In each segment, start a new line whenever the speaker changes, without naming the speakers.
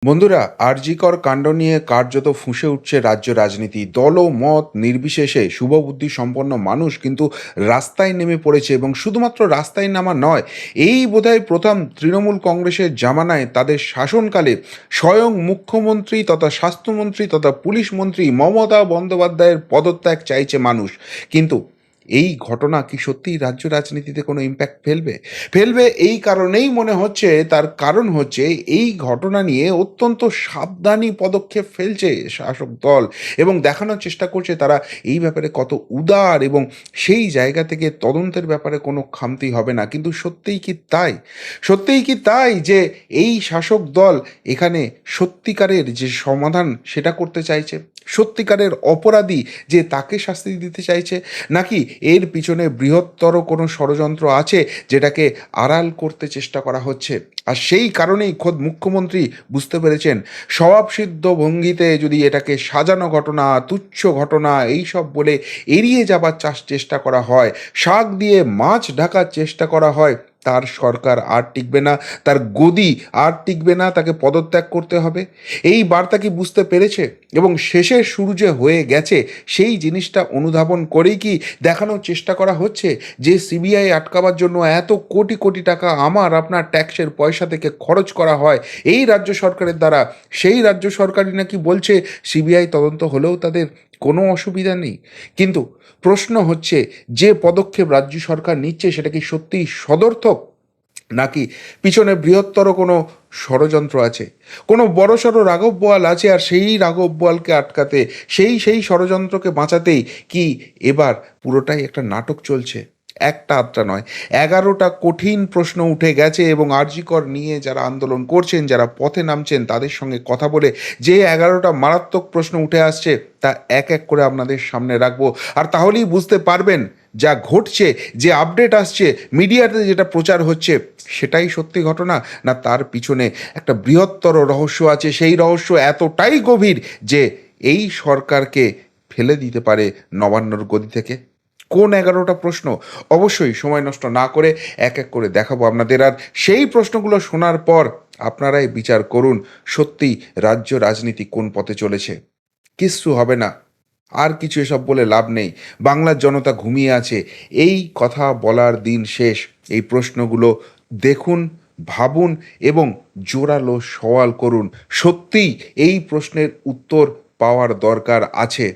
বন্ধুরা, আরজিকর কাণ্ড নিয়ে কার্যত ফুঁসে উঠছে রাজ্য রাজনীতি। দল ও মত নির্বিশেষে শুভবুদ্ধি সম্পন্ন মানুষ কিন্তু রাস্তায় নেমে পড়েছে, এবং শুধুমাত্র রাস্তায় নামা নয়, এই বোধহয় প্রথম তৃণমূল কংগ্রেসের জামানায় তাদের শাসনকালে স্বয়ং মুখ্যমন্ত্রী তথা স্বাস্থ্যমন্ত্রী তথা পুলিশ মন্ত্রী মমতা বন্দ্যোপাধ্যায়ের পদত্যাগ চাইছে মানুষ। কিন্তু এই ঘটনা কি সত্যিই রাজ্য রাজনীতিতে কোনো ইম্প্যাক্ট ফেলবে? ফেলবে এই কারণেই মনে হচ্ছে, তার কারণ হচ্ছে এই ঘটনা নিয়ে অত্যন্ত সাবধানী পদক্ষেপ ফেলছে শাসক দল, এবং দেখানোর চেষ্টা করছে তারা এই ব্যাপারে কত উদার, এবং সেই জায়গা থেকে তদন্তের ব্যাপারে কোনো খামতি হবে না। কিন্তু সত্যিই কি তাই? সত্যিই কি তাই যে এই শাসক দল এখানে সত্যিকারের যে সমাধান সেটা করতে চাইছে? সত্যিকারের অপরাধী যে তাকে শাস্তি দিতে চাইছে, নাকি এর পিছনে বৃহত্তর কোনো ষড়যন্ত্র আছে যেটাকে আড়াল করতে চেষ্টা করা হচ্ছে? আর সেই কারণেই খোদ মুখ্যমন্ত্রী বুঝতে পেরেছেন, স্বভাবসিদ্ধ ভঙ্গিতে যদি এটাকে সাজানো ঘটনা, তুচ্ছ ঘটনা এইসব বলে এড়িয়ে যাবার চেষ্টা করা হয়, শাক দিয়ে মাছ ঢাকার চেষ্টা করা হয়, তার সরকার আর টিকবে না, তার গদি আর টিকবে না, তাকে পদত্যাগ করতে হবে। এই বার্তা কি বুঝতে পেরেছে? এবং শেষের শুরু যে হয়ে গেছে, সেই জিনিসটা অনুধাবন করেই কি দেখানোর চেষ্টা করা হচ্ছে যে সিবিআই আটকাবার জন্য এত কোটি কোটি টাকা আমার আপনার ট্যাক্সের পয়সা থেকে খরচ করা হয় এই রাজ্য সরকারের দ্বারা? সেই রাজ্য সরকারই নাকি বলছে সিবিআই তদন্ত হলেও তাদের কোনো অসুবিধা নেই। কিন্তু প্রশ্ন হচ্ছে, যে পদক্ষেপ রাজ্য সরকার নিচ্ছে সেটা কি সত্যিই সদর্থক, নাকি পিছনে বৃহত্তর কোনো ষড়যন্ত্র আছে, কোনো বড়সড় রাঘব বোয়াল আছে, আর সেই রাঘব বোয়ালকে আটকাতে, সেই ষড়যন্ত্রকে বাঁচাতেই কি এবার পুরোটাই একটা নাটক চলছে? একটা আধটা নয়, 11টা কঠিন প্রশ্ন উঠে গেছে, এবং আরজি কর নিয়ে যারা আন্দোলন করছেন, যারা পথে নামছেন, তাদের সঙ্গে কথা বলে যে 11টা মারাত্মক প্রশ্ন উঠে আসছে তা এক এক করে আপনাদের সামনে রাখবো। আর তাহলেই বুঝতে পারবেন যা ঘটছে, যে আপডেট আসছে, মিডিয়াতে যেটা প্রচার হচ্ছে, সেটাই সত্যি ঘটনা, না তার পিছনে একটা বৃহত্তর রহস্য আছে। সেই রহস্য এতটাই গভীর যে এই সরকারকে ফেলে দিতে পারে নবান্নর গদি থেকে। কোন 11টা প্রশ্ন? অবশ্যই সময় নষ্ট না করে এক এক করে দেখাবো আপনাদের। আর সেই প্রশ্নগুলো শোনার পর আপনারাই বিচার করুন, সত্যি রাজ্য রাজনীতি কোন পথে চলেছে। কিচ্ছু হবে না, আর কিছু এসব বলে লাভ নেই। বাংলার জনতা ঘুমিয়ে আছে, এই কথা বলার দিন শেষ। এই প্রশ্নগুলো দেখুন, ভাবুন, এবং জোরালো সওয়াল করুন। সত্যিই এই প্রশ্নের উত্তর পাওয়ার দরকার আছে।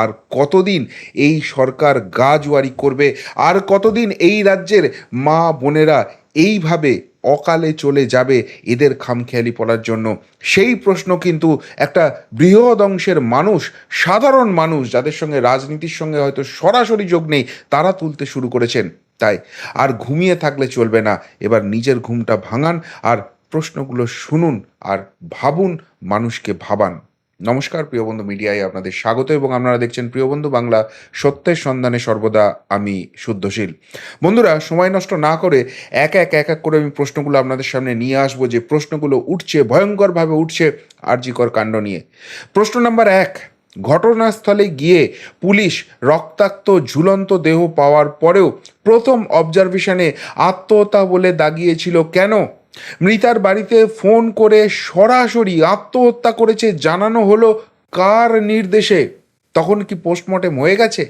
আর কতদিন এই সরকার গা জোয়ারি করবে? আর কতদিন এই রাজ্যের মা বোনেরা এইভাবে অকালে চলে যাবে এদের খামখেয়ালি পড়ার জন্য? সেই প্রশ্ন কিন্তু একটা বৃহৎ অংশের মানুষ, সাধারণ মানুষ, যাদের সঙ্গে রাজনীতির সঙ্গে হয়তো সরাসরি যোগ নেই, তারা তুলতে শুরু করেছেন। তাই আর ঘুমিয়ে থাকলে চলবে না, এবার নিজের ঘুমটা ভাঙান, আর প্রশ্নগুলো শুনুন, আর ভাবুন, মানুষকে ভাবান। নমস্কার, প্রিয়বন্ধু মিডিয়ায় আপনাদের স্বাগত, এবং আপনারা দেখছেন প্রিয়বন্ধু বাংলা, সত্যের সন্ধানে সর্বদা আমি শুদ্ধশীল। বন্ধুরা, সময় নষ্ট না করে এক এক করে আমি প্রশ্নগুলো আপনাদের সামনে নিয়ে আসবো, যে প্রশ্নগুলো উঠছে, ভয়ঙ্করভাবে উঠছে আরজিকর কাণ্ড নিয়ে। প্রশ্ন নাম্বার 1, ঘটনাস্থলে গিয়ে পুলিশ রক্তাক্ত ঝুলন্ত দেহ পাওয়ার পরেও প্রথম অবজারভেশনে আত্মহত্যা বলে দাগিয়েছিল কেন? মৃতার বাড়িতে ফোন করে সরাসরি আত্মহত্যা করেছে জানানো হলো কার নির্দেশে? তখন কি পোস্টমর্টেম হয়ে গেছে?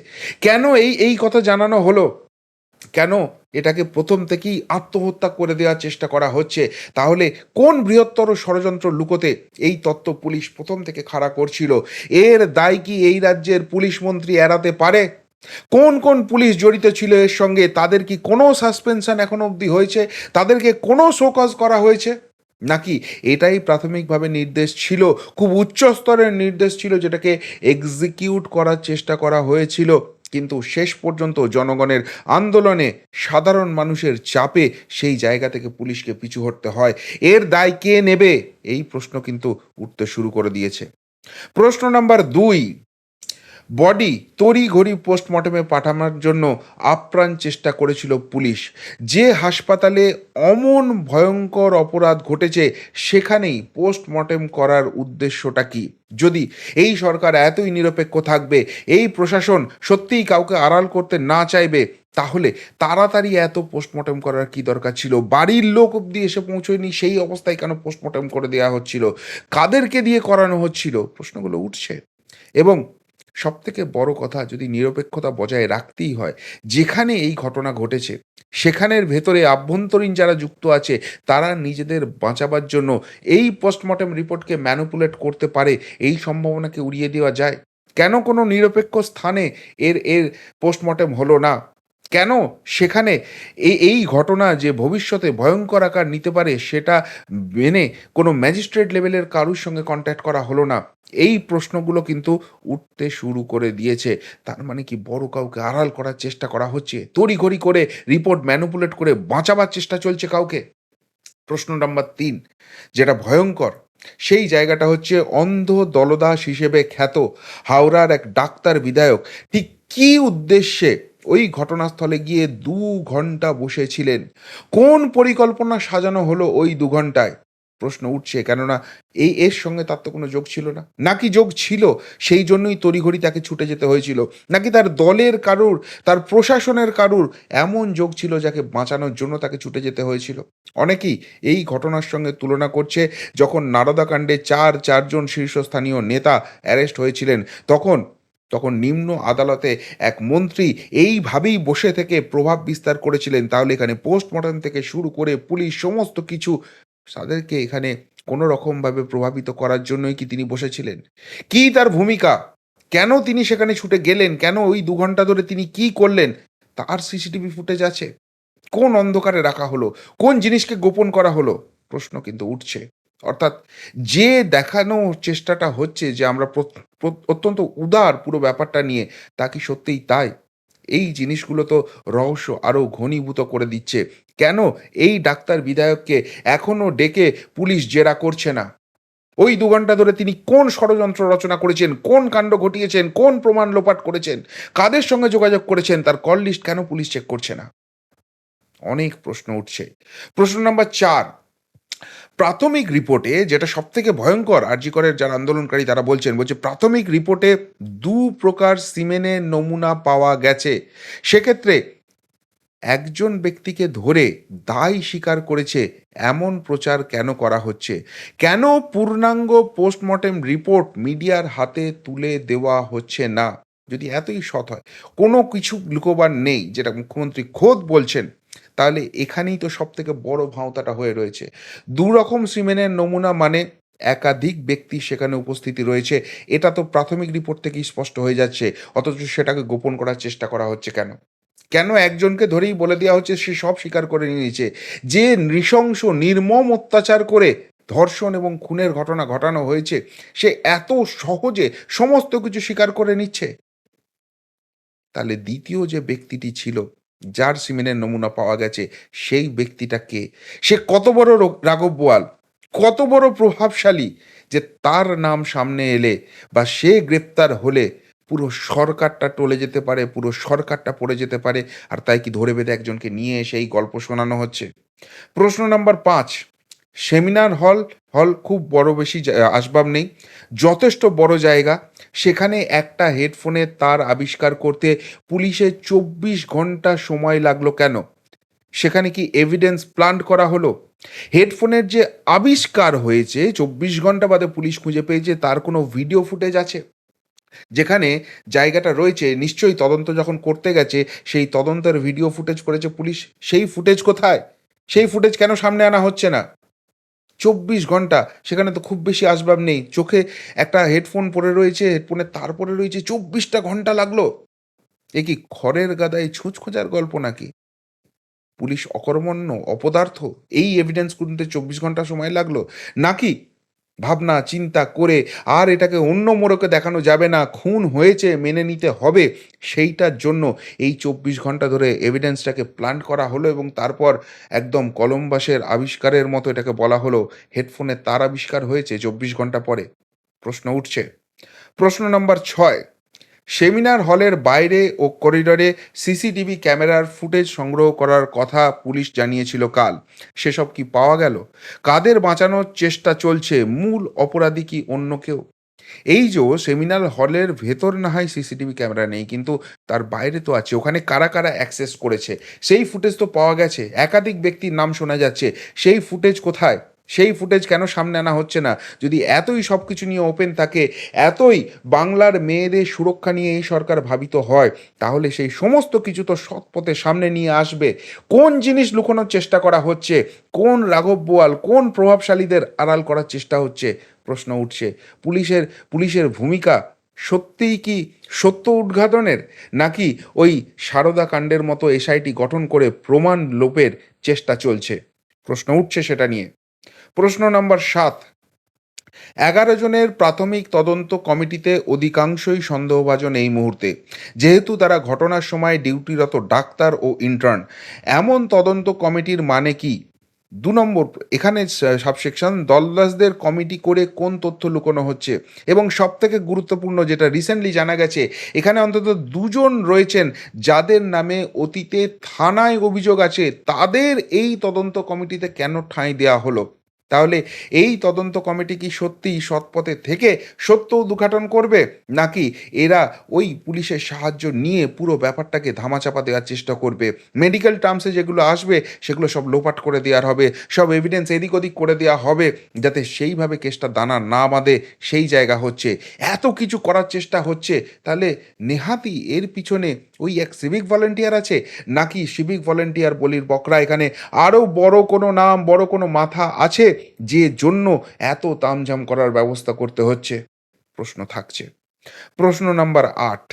কেন এই কথা জানানো হলো? কেন এটাকে প্রথম থেকেই আত্মহত্যা করে দেওয়ার চেষ্টা করা হচ্ছে? তাহলে কোন বৃহত্তর ষড়যন্ত্র লুকোতে এই তত্ত্ব পুলিশ প্রথম থেকে খাড়া করছিল? এর দায় কি এই রাজ্যের পুলিশ মন্ত্রী এড়াতে পারে? কোন কোন পুলিশ জড়িত ছিল এর সঙ্গে? তাদের কি কোনো সাসপেনশন এখনো অবধি হয়েছে? তাদেরকে কোনো শোকজ করা হয়েছে? নাকি এটাই প্রাথমিকভাবে নির্দেশ ছিল, খুব উচ্চ স্তরের নির্দেশ ছিল, যেটাকে এক্সিকিউট করার চেষ্টা করা হয়েছিল, কিন্তু শেষ পর্যন্ত জনগণের আন্দোলনে, সাধারণ মানুষের চাপে সেই জায়গা থেকে পুলিশকে পিছু হটতে হয়? এর দায় কে নেবে? এই প্রশ্ন কিন্তু উঠতে শুরু করে দিয়েছে। প্রশ্ন নাম্বার 2, বডি তড়িঘড়ি পোস্টমর্টমে পাঠানোর জন্য আপ্রাণ চেষ্টা করেছিল পুলিশ। যে হাসপাতালে অমন ভয়ঙ্কর অপরাধ ঘটেছে সেখানেই পোস্টমর্টেম করার উদ্দেশ্যটা কি? যদি এই সরকার এতই নিরপেক্ষ থাকবে, এই প্রশাসন সত্যিই কাউকে আড়াল করতে না চাইবে, তাহলে তাড়াতাড়ি এত পোস্টমর্টেম করার কি দরকার ছিল? বাড়ির লোক অব্দি এসে পৌঁছয়নি, সেই অবস্থায় কেন পোস্টমর্টেম করে দেয়া হচ্ছিল? কাদেরকে দিয়ে করানো হচ্ছিল? প্রশ্নগুলো উঠছে। এবং সবথেকে বড় কথা, যদি নিরপেক্ষতা বজায় রাখতেই হয়, যেখানে এই ঘটনা ঘটেছে সেখানের ভেতরে আভ্যন্তরীণ যারা যুক্ত আছে তারা নিজেদের বাঁচাবার জন্য এই পোস্টমর্টেম রিপোর্টকে ম্যানিপুলেট করতে পারে, এই সম্ভাবনাকে উড়িয়ে দেওয়া যায়? কেন কোনো নিরপেক্ষ স্থানে এর এর পোস্টমর্টেম হলো না? কেন সেখানে এই ঘটনা যে ভবিষ্যতে ভয়ঙ্কর আকার নিতে পারে সেটা মেনে কোনো ম্যাজিস্ট্রেট লেভেলের কারুর সঙ্গে কন্ট্যাক্ট করা হলো না? এই প্রশ্নগুলো কিন্তু উঠতে শুরু করে দিয়েছে। তার মানে কি বড় কাউকে আড়াল করার চেষ্টা করা হচ্ছে? তড়িঘড়ি করে রিপোর্ট ম্যানিপুলেট করে বাঁচাবার চেষ্টা চলছে কাউকে? প্রশ্ন নাম্বার ৩, যেটা ভয়ঙ্কর, সেই জায়গাটা হচ্ছে অন্ধ দলদাস হিসেবে খ্যাত হাওড়ার এক ডাক্তার বিধায়ক ঠিক কী উদ্দেশ্যে ওই ঘটনাস্থলে গিয়ে ২ ঘন্টা বসেছিলেন? কোন পরিকল্পনা সাজানো হলো ওই ২ ঘন্টায়? প্রশ্ন উঠছে, কেননা এর সঙ্গে তার তো কোনো যোগ ছিল না। নাকি যোগ ছিল, সেই জন্যই তড়িঘড়ি তাকে ছুটে যেতে হয়েছিল? নাকি তার দলের কারুর, তার প্রশাসনের কারুর এমন যোগ ছিল যাকে বাঁচানোর জন্য তাকে ছুটে যেতে হয়েছিল? অনেকেই এই ঘটনার সঙ্গে তুলনা করছে যখন নারদাকাণ্ডে চারজন শীর্ষস্থানীয় নেতা অ্যারেস্ট হয়েছিলেন, তখন তখন নিম্ন আদালতে এক মন্ত্রী এইভাবেই বসে থেকে প্রভাব বিস্তার করেছিলেন। তাহলে এখানে পোস্টমর্টম থেকে শুরু করে পুলিশ সমস্ত কিছু তাদেরকে এখানে কোনো রকমভাবে প্রভাবিত করার জন্যই কি তিনি বসেছিলেন? কী তার ভূমিকা? কেন তিনি সেখানে ছুটে গেলেন? কেন ওই ২ ঘন্টা ধরে তিনি কী করলেন? তার সিসিটিভি ফুটেজ আছে। কোন অন্ধকারে রাখা হলো? কোন জিনিসকে গোপন করা হলো? প্রশ্ন কিন্তু উঠছে। অর্থাৎ যে দেখানোর চেষ্টাটা হচ্ছে যে আমরা অত্যন্ত উদার পুরো ব্যাপারটা নিয়ে, তা কি সত্যিই তাই? এই জিনিসগুলো তো রহস্য আরো ঘনীভূত করে দিচ্ছে। কেন এই ডাক্তার বিধায়ককে এখনো ডেকে পুলিশ জেরা করছে না? ওই ২ ঘন্টা ধরে তিনি কোন ষড়যন্ত্র রচনা করেছেন, কোন কাণ্ড ঘটিয়েছেন, কোন প্রমাণ লোপাট করেছেন, কাদের সঙ্গে যোগাযোগ করেছেন, তার কল লিস্ট কেন পুলিশ চেক করছে না? অনেক প্রশ্ন উঠছে। প্রশ্ন নাম্বার ৪, প্রাথমিক রিপোর্টে যেটা সবথেকে ভয়ঙ্কর, আরজি করের যারা আন্দোলনকারী তারা বলছে প্রাথমিক রিপোর্টে ২ প্রকার সিমেনের নমুনা পাওয়া গেছে। সেক্ষেত্রে একজন ব্যক্তিকে ধরে দায় স্বীকার করেছে এমন প্রচার কেন করা হচ্ছে? কেন পূর্ণাঙ্গ পোস্টমর্টেম রিপোর্ট মিডিয়ার হাতে তুলে দেওয়া হচ্ছে না? যদি এতই সৎ হয়, কোনো কিছু লুকোবার নেই, যেটা মুখ্যমন্ত্রী খোদ বলছেন, তাহলে এখানেই তো সবথেকে বড় ভাঁওতাটা হয়ে রয়েছে। ২ রকম সিমেনের নমুনা মানে একাধিক ব্যক্তি সেখানে উপস্থিতি রয়েছে। এটা তো প্রাথমিক রিপোর্ট থেকেই স্পষ্ট হয়ে যাচ্ছে। অথচ সেটাকে গোপন করার চেষ্টা করা হচ্ছে কেন? কেন একজনকে ধরেই বলে দেওয়া হচ্ছে সে সব স্বীকার করে নিয়েছে? যে নৃশংস নির্মম অত্যাচার করে ধর্ষণ এবং খুনের ঘটনা ঘটানো হয়েছে, সে এত সহজে সমস্ত কিছু স্বীকার করে নিচ্ছে? তাহলে দ্বিতীয় যে ব্যক্তিটি ছিল, যার সিমেনের নমুনা পাওয়া গেছে, সেই ব্যক্তিটা কে? সে কত বড় রাঘব বোয়াল, কত বড় প্রভাবশালী, যে তার নাম সামনে এলে বা সে গ্রেপ্তার হলে পুরো সরকারটা টলে যেতে পারে, পুরো সরকারটা পড়ে যেতে পারে। আর তাই কি ধরে বেঁধে একজনকে নিয়ে এসে এই গল্প শোনানো হচ্ছে? প্রশ্ন নাম্বার ৫, সেমিনার হল খুব বড়, বেশি আসবাব নেই, যথেষ্ট বড় জায়গা। সেখানে একটা হেডফোনের তার আবিষ্কার করতে পুলিশের ২৪ ঘন্টা সময় লাগলো কেন? সেখানে কি এভিডেন্স প্লান্ট করা হলো? হেডফোনের যে আবিষ্কার হয়েছে ২৪ ঘন্টা বাদে পুলিশ খুঁজে পেয়েছে, তার কোনো ভিডিও ফুটেজ আছে? যেখানে জায়গাটা রয়েছে, নিশ্চয়ই তদন্ত যখন করতে গেছে সেই তদন্তের ভিডিও ফুটেজ করেছে পুলিশ। সেই ফুটেজ কোথায়? সেই ফুটেজ কেন সামনে আনা হচ্ছে না? ২৪ ঘন্টা, সেখানে তো খুব বেশি আসবাব নেই। চোখে একটা হেডফোন পড়ে রয়েছে, হেডফোনের তার পড়ে রয়েছে, ২৪টা ঘন্টা লাগলো। এ কি খড়ের গাদায় ছুঁচ খোঁজার গল্প নাকি? পুলিশ অকর্মণ্য, অপদার্থ? এই এভিডেন্স খুঁজতে ২৪ ঘন্টা সময় লাগলো? নাকি ভাবনা চিন্তা করে আর এটাকে অন্য মোড়কে দেখানো যাবে না, খুন হয়েছে মেনে নিতে হবে, সেইটার জন্য এই ২৪ ঘন্টা ধরে এভিডেন্সটাকে প্ল্যান করা হলো এবং তারপর একদম কলম্বাসের আবিষ্কারের মতো এটাকে বলা হলো হেডফোনের তার আবিষ্কার হয়েছে ২৪ ঘন্টা পরে? প্রশ্ন উঠছে। প্রশ্ন নাম্বার ৬, সেমিনার হলের বাইরে ও করিডরে সিসিটিভি ক্যামেরার ফুটেজ সংগ্রহ করার কথা পুলিশ জানিয়েছিল কাল। সেসব কি পাওয়া গেল? কাদের বাঁচানোর চেষ্টা চলছে? মূল অপরাধী কি অন্য কেউ? এই যে সেমিনার হলের ভেতর না হয় সিসিটিভি ক্যামেরা নেই, কিন্তু তার বাইরে তো আছে। ওখানে কারা, কারা অ্যাক্সেস করেছে সেই ফুটেজ তো পাওয়া গেছে। একাধিক ব্যক্তির নাম শোনা যাচ্ছে। সেই ফুটেজ কোথায়? সেই ফুটেজ কেন সামনে আনা হচ্ছে না? যদি এতই সবকিছু নিয়ে ওপেন থাকে, এতই বাংলার মেয়েদের সুরক্ষা নিয়ে এই সরকার ভাবিত হয়, তাহলে সেই সমস্ত কিছু তো সৎ পথে সামনে নিয়ে আসবে। কোন জিনিস লুকোনোর চেষ্টা করা হচ্ছে? কোন রাঘব বোয়াল, কোন প্রভাবশালীদের আড়াল করার চেষ্টা হচ্ছে? প্রশ্ন উঠছে। পুলিশের পুলিশের ভূমিকা সত্যিই কি সত্য উদ্ঘাটনের, নাকি ওই সারদা কাণ্ডের মতো এসআইটি গঠন করে প্রমাণ লোপের চেষ্টা চলছে? প্রশ্ন উঠছে সেটা নিয়ে। প্রশ্ন নাম্বার ৭, ১১ জনের প্রাথমিক তদন্ত কমিটিতে অধিকাংশই সন্দেহভাজন এই মুহূর্তে, যেহেতু তারা ঘটনার সময় ডিউটিরত ডাক্তার ও ইন্টার্ন। এমন তদন্ত কমিটির মানে কি? ২ নম্বর, এখানে সাবসেকশন দলদাসদের কমিটি করে কোন তথ্য লুকোনো হচ্ছে? এবং সবথেকে গুরুত্বপূর্ণ যেটা রিসেন্টলি জানা গেছে, এখানে অন্তত ২ জন রয়েছেন যাদের নামে অতীতে থানায় অভিযোগ আছে। তাদের এই তদন্ত কমিটিতে কেন ঠাঁই দেওয়া হলো? তাহলে এই তদন্ত কমিটি কি সত্যিই সৎপথে থেকে সত্য উদ্ঘাটন করবে, নাকি এরা ওই পুলিশের সাহায্য নিয়ে পুরো ব্যাপারটাকে ধামাচাপা দেওয়ার চেষ্টা করবে? মেডিকেল টার্মসে যেগুলো আসবে সেগুলো সব লোপাট করে দেওয়ার হবে, সব এভিডেন্স এদিক ওদিক করে দেওয়া হবে, যাতে সেইভাবে কেসটা দানা না বাঁধে। সেই জায়গা হচ্ছে, এত কিছু করার চেষ্টা হচ্ছে। তাহলে নেহাতি এর পিছনে ওই এক সিভিক ভলেন্টিয়ার আছে, নাকি সিভিক ভলেন্টিয়ার বলির বকরা এখানে আরও বড় কোনো নাম, বড় কোনো মাথা আছে, যে জন্য এত তামঝাম করার ব্যবস্থা করতে হচ্ছে? প্রশ্ন থাকছে। প্রশ্ন নাম্বার ৮,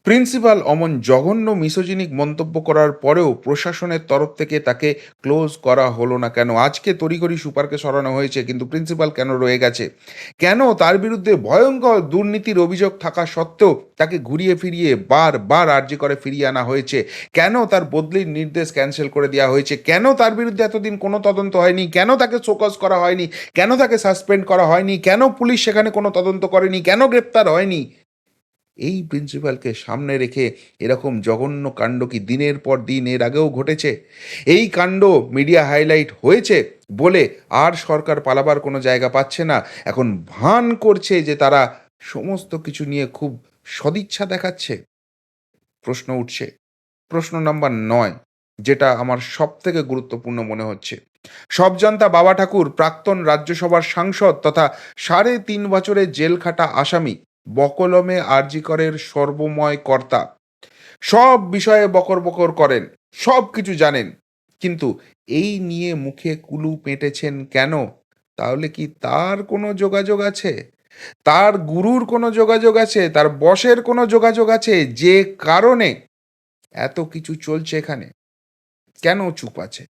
প্রিন্সিপাল অমন জঘন্য মিসোজিনিক মন্তব্য করার পরেও প্রশাসনের তরফ থেকে তাকে ক্লোজ করা হলো না কেন? আজকে তড়িঘড়ি সুপারকে সরানো হয়েছে, কিন্তু প্রিন্সিপাল কেন রয়ে গেছে? কেন তার বিরুদ্ধে ভয়ঙ্কর দুর্নীতির অভিযোগ থাকা সত্ত্বেও তাকে ঘুরিয়ে ফিরিয়ে বারবার আর্জি করে ফিরিয়ে আনা হয়েছে? কেন তার বদলির নির্দেশ ক্যান্সেল করে দেওয়া হয়েছে? কেন তার বিরুদ্ধে এতদিন কোনো তদন্ত হয়নি? কেন তাকে শোকজ করা হয়নি? কেন তাকে সাসপেন্ড করা হয়নি? কেন পুলিশ সেখানে কোনো তদন্ত করেনি? কেন গ্রেপ্তার হয়নি? এই প্রিন্সিপালকে সামনে রেখে এরকম জঘন্য কাণ্ড কি দিনের পর দিন এর আগেও ঘটেছে? এই কাণ্ড মিডিয়া হাইলাইট হয়েছে বলে আর সরকার পালাবার কোনো জায়গা পাচ্ছে না। এখন ভান করছে যে তারা সমস্ত কিছু নিয়ে খুব সদিচ্ছা দেখাচ্ছে। প্রশ্ন উঠছে। প্রশ্ন নাম্বার ৯, যেটা আমার সবথেকে গুরুত্বপূর্ণ মনে হচ্ছে। সবজান্তা বাবা ঠাকুর প্রাক্তন রাজ্যসভার সাংসদ তথা ৩.৫ বছরের জেল খাটা আসামি, বকলমে আরজিকরের সর্বময় কর্তা। সব বিষয়ে বকর বকর করেন, সব কিছু জানেন, কিন্তু এই নিয়ে মুখে কুলু পেটেছেন কেন? তাহলে কি তার কোনো যোগাযোগ আছে? তার গুরুর কোনো যোগাযোগ আছে? তার বসের কোনো যোগাযোগ আছে, যে কারণে এত কিছু চলছে এখানে? কেন চুপ আছে?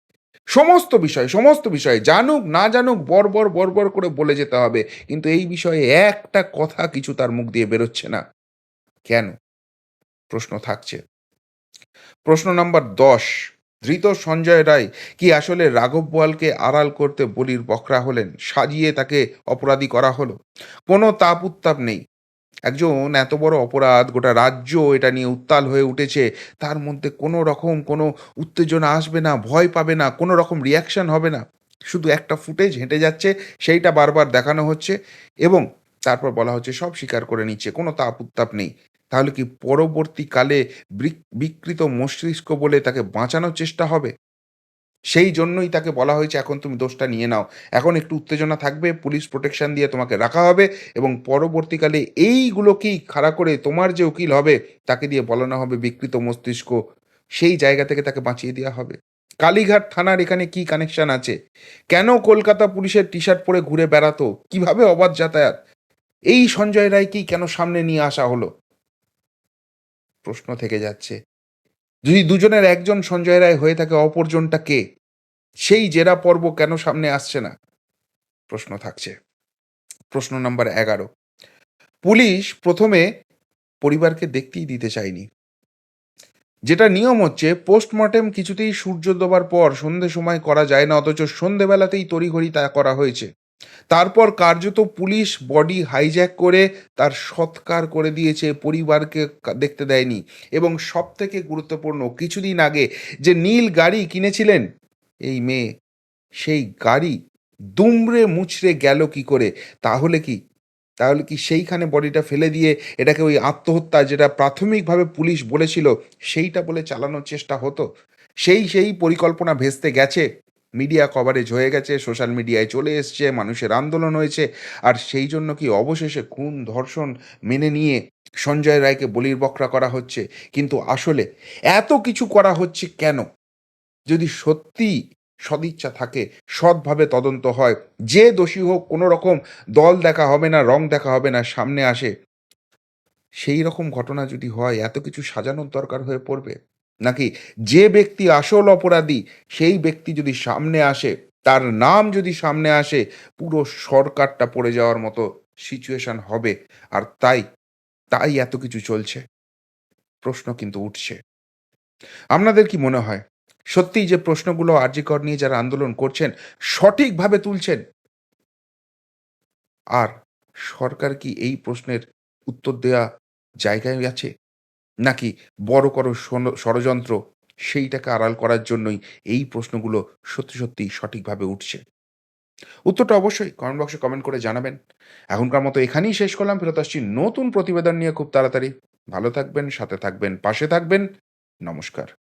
সমস্ত বিষয়, সমস্ত বিষয় জানুক না জানুক বর্বর বর্বর করে বলে যেতে হবে, কিন্তু এই বিষয়ে একটা কথা কিছু তার মুখ দিয়ে বেরোচ্ছে না। কেন? প্রশ্ন থাকছে। প্রশ্ন নাম্বার ১০, ধৃত সঞ্জয় রায় কি আসলে রাঘব বোয়ালকে আড়াল করতে বলির বকরা হলেন? সাজিয়ে তাকে অপরাধী করা হলো? কোনো তাপ উত্তাপ নেই। একজন এত বড় অপরাধ, গোটা রাজ্য এটা নিয়ে উত্তাল হয়ে উঠেছে, তার মধ্যে কোনো রকম কোনো উত্তেজনা আসবে না, ভয় পাবে না, কোনো রকম রিয়াকশন হবে না। শুধু একটা ফুটেজ হেঁটে যাচ্ছে, সেইটা বারবার দেখানো হচ্ছে, এবং তারপর বলা হচ্ছে সব স্বীকার করে নিচ্ছে, কোনো তাপ উত্তাপ নেই। তাহলে কি পরবর্তীকালে বিকৃত মস্তিষ্ক বলে তাকে বাঁচানোর চেষ্টা হবে? সেই জন্যই তাকে বলা হয়েছে এখন তুমি দোষটা নিয়ে নাও। এখন একটু উত্তেজনা থাকবে, পুলিশ প্রোটেকশন দিয়ে তোমাকে রাখা হবে, এবং পরবর্তীকালে এইগুলোকেই খাড়া করে তোমার যে উকিল হবে তাকে দিয়ে বলানো হবে বিকৃত মস্তিষ্ক। সেই জায়গা থেকে তাকে বাঁচিয়ে দেওয়া হবে। কালীঘাট থানার এখানে কি কানেকশন আছে? কেন কলকাতা পুলিশের টি-শার্ট পরে ঘুরে বেড়াতো? কিভাবে অবাধ যাতায়াত? এই সঞ্জয় রায়কেই কেন সামনে নিয়ে আসা হলো? প্রশ্ন থেকে যাচ্ছে। যদি দুজনের একজন সঞ্জয় রায় হয়ে থাকে, অপরজনটা কে? সেই জেরা পর্ব কেন সামনে আসছে না? প্রশ্ন থাকছে। প্রশ্ন নাম্বার ১১, পুলিশ প্রথমে পরিবারকে দেখতেই দিতে চায়নি। যেটা নিয়ম হচ্ছে পোস্টমর্টেম কিছুতেই সূর্য ডোবার পর সন্ধে সময় করা যায় না, অথচ সন্ধেবেলাতেই তড়িঘড়ি তা করা হয়েছে। তারপর কার্যত পুলিশ বডি হাইজ্যাক করে তার সৎকার করে দিয়েছে, পরিবারকে দেখতে দেয়নি। এবং সব থেকে গুরুত্বপূর্ণ, কিছুদিন আগে যে নীল গাড়ি কিনেছিলেন এই মেয়ে, সেই গাড়ি দুমড়ে মুচড়ে গেল কি করে? তাহলে কি তাহলে কি সেইখানে বডিটা ফেলে দিয়ে এটাকে ওই আত্মহত্যা, যেটা প্রাথমিকভাবে পুলিশ বলেছিল, সেইটা বলে চালানোর চেষ্টা হতো? সেই পরিকল্পনা ভেস্তে গেছে। মিডিয়া কভারেজ হয়ে গেছে, সোশ্যাল মিডিয়ায় চলে এসছে, মানুষের আন্দোলন হয়েছে। আর সেই জন্য কি অবশেষে খুন, ধর্ষণ মেনে নিয়ে সঞ্জয় রায়কে বলির বকরা করা হচ্ছে? কিন্তু আসলে এত কিছু করা হচ্ছে কেন? যদি সত্যিই সদিচ্ছা থাকে, সৎভাবে তদন্ত হয়, যে দোষী হোক, কোনো রকম দল দেখা হবে না, রং দেখা হবে না, সামনে আসে, সেই রকম ঘটনা যদি হয়, এত কিছু সাজানোর দরকার হয়ে পড়বে? নাকি যে ব্যক্তি আসল অপরাধী, সেই ব্যক্তি যদি সামনে আসে, তার নাম যদি সামনে আসে, পুরো সরকারটা পড়ে যাওয়ার মতো সিচুয়েশন হবে? আর তাই এত কিছু চলছে? প্রশ্ন কিন্তু উঠছে। আপনাদের কি মনে হয়? সত্যিই যে প্রশ্নগুলো আর.জি. কর নিয়ে যারা আন্দোলন করছেন, সঠিকভাবে তুলছেন? আর সরকার কি এই প্রশ্নের উত্তর দেয়া জায়গায় আছে? নাকি বড় কোনো ষড়যন্ত্র, সেইটাকে আড়াল করার জন্যই এই প্রশ্নগুলো সত্যিই সঠিকভাবে উঠছে? উত্তরটা অবশ্যই কমেন্ট বক্সে কমেন্ট করে জানাবেন। এখনকার মতো এখানেই শেষ করলাম। ফেরত আসছি নতুন প্রতিবেদন নিয়ে খুব তাড়াতাড়ি। ভালো থাকবেন, সাথে থাকবেন, পাশে থাকবেন। নমস্কার।